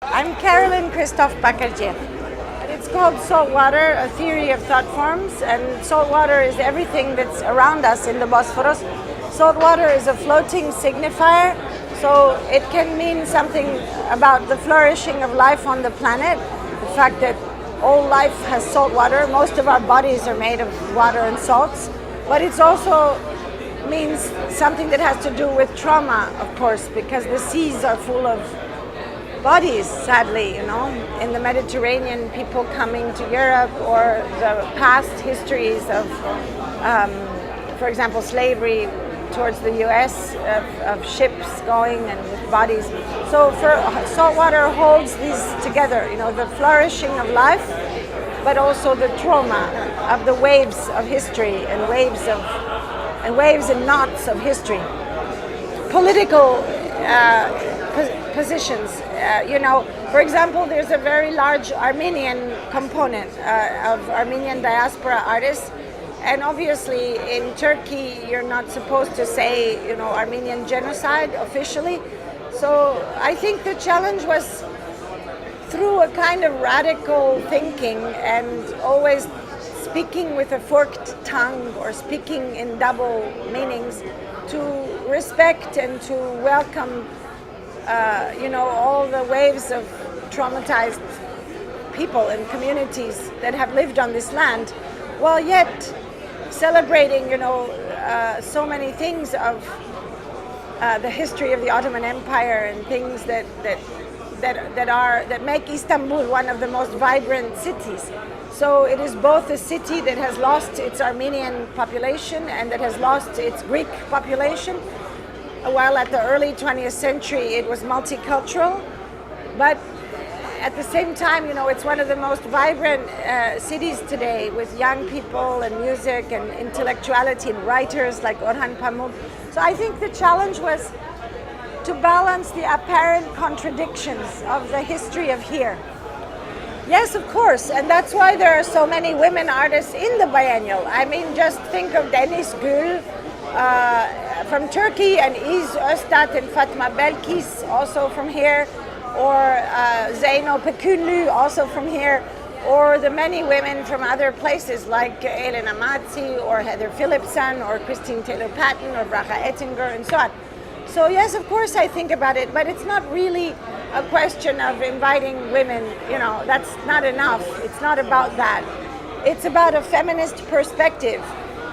I'm Carolyn Christov-Bakargiev. It's called Saltwater, a theory of thought forms, and saltwater is everything that's around us in the Bosphorus. Saltwater is a floating signifier, so it can mean something about the flourishing of life on the planet, the fact that all life has salt water. Most of our bodies are made of water and salts, but it also means something that has to do with trauma, of course, because the seas are full of bodies, sadly, in the Mediterranean, people coming to Europe, or the past histories of, for example, slavery towards the US, of ships going and with bodies. So saltwater holds these together, the flourishing of life, but also the trauma of the waves of history and waves and knots of history. Political positions. For example, there's a very large Armenian component of Armenian diaspora artists, and obviously in Turkey you're not supposed to say, Armenian genocide officially. So I think the challenge was through a kind of radical thinking and always speaking with a forked tongue or speaking in double meanings, to respect and to welcome all the waves of traumatized people and communities that have lived on this land, while yet celebrating, so many things of the history of the Ottoman Empire and things that make Istanbul one of the most vibrant cities. So it is both a city that has lost its Armenian population and that has lost its Greek population, while at the early 20th century it was multicultural. But at the same time, it's one of the most vibrant cities today, with young people and music and intellectuality and writers like Orhan Pamuk. So I think the challenge was to balance the apparent contradictions of the history of here. Yes, of course, and that's why there are so many women artists in the biennial. I mean, just think of Deniz Gül from Turkey, and Iz Öztat and Fatma Belkis, also from here, or Zeyno Pekünlü, also from here, or the many women from other places like Elena Mazzi or Heather Phillipson or Christine Taylor-Patton or Bracha Ettinger and so on. So yes, of course I think about it, but it's not really a question of inviting women, that's not enough. It's not about that. It's about a feminist perspective.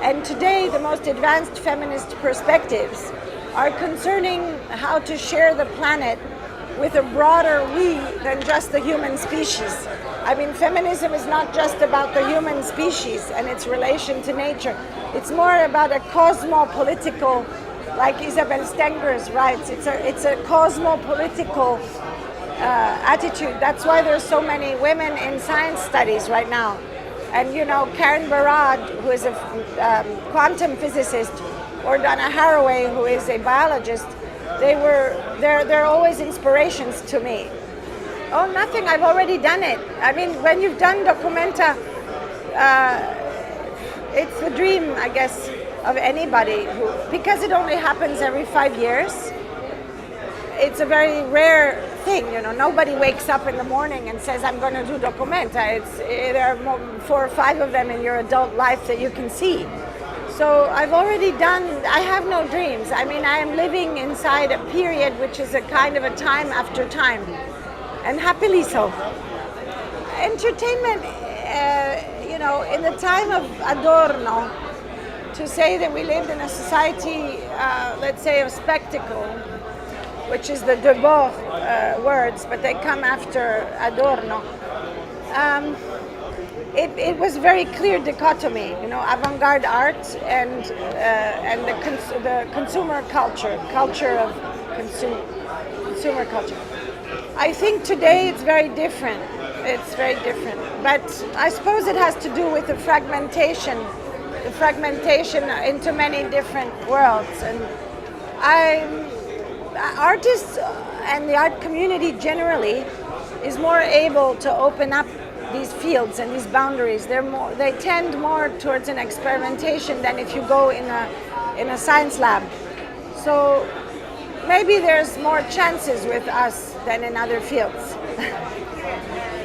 And today the most advanced feminist perspectives are concerning how to share the planet with a broader we than just the human species. I mean, feminism is not just about the human species and its relation to nature. It's more about a cosmopolitical, like Isabel Stengers writes, it's a cosmopolitical attitude. That's why there's so many women in science studies right now. And Karen Barad, who is a quantum physicist, or Donna Haraway, who is a biologist, they're always inspirations to me. Oh, nothing, I've already done it. I mean, when you've done Documenta, it's the dream, I guess, of anybody because it only happens every 5 years. It's a very rare thing, Nobody wakes up in the morning and says, I'm going to do Documenta. There are 4 or 5 of them in your adult life that you can see. So I've already done, I have no dreams. I mean, I am living inside a period which is a kind of a time after time, and happily so. Entertainment, in the time of Adorno, to say that we lived in a society, let's say, of spectacle, which is the Debord words, but they come after Adorno. It was very clear dichotomy, avant-garde art and the consumer culture of consumer culture. I think today it's very different. It's very different, but I suppose it has to do with the fragmentation into many different worlds. And artists and the art community generally is more able to open up these fields and these boundaries. They tend more towards an experimentation than if you go in a science lab. So maybe there's more chances with us than in other fields.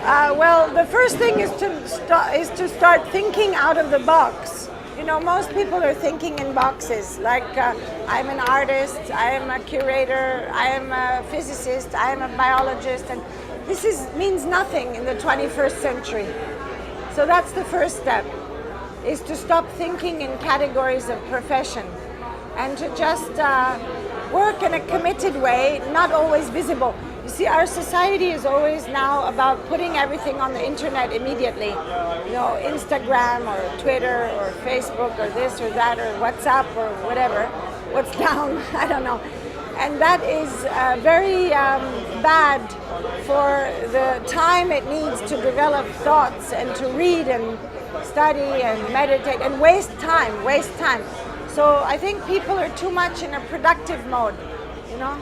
Well, the first thing is to start thinking out of the box. You know, most people are thinking in boxes, like I'm an artist, I am a curator, I am a physicist, I am a biologist, and means nothing in the 21st century. So that's the first step, is to stop thinking in categories of profession and to just work in a committed way, not always visible. You see, our society is always now about putting everything on the internet immediately. You know, Instagram or Twitter or Facebook or this or that or WhatsApp or whatever. What's down, I don't know. And that is very bad for the time it needs to develop thoughts and to read and study and meditate and waste time. So I think people are too much in a productive mode, you know.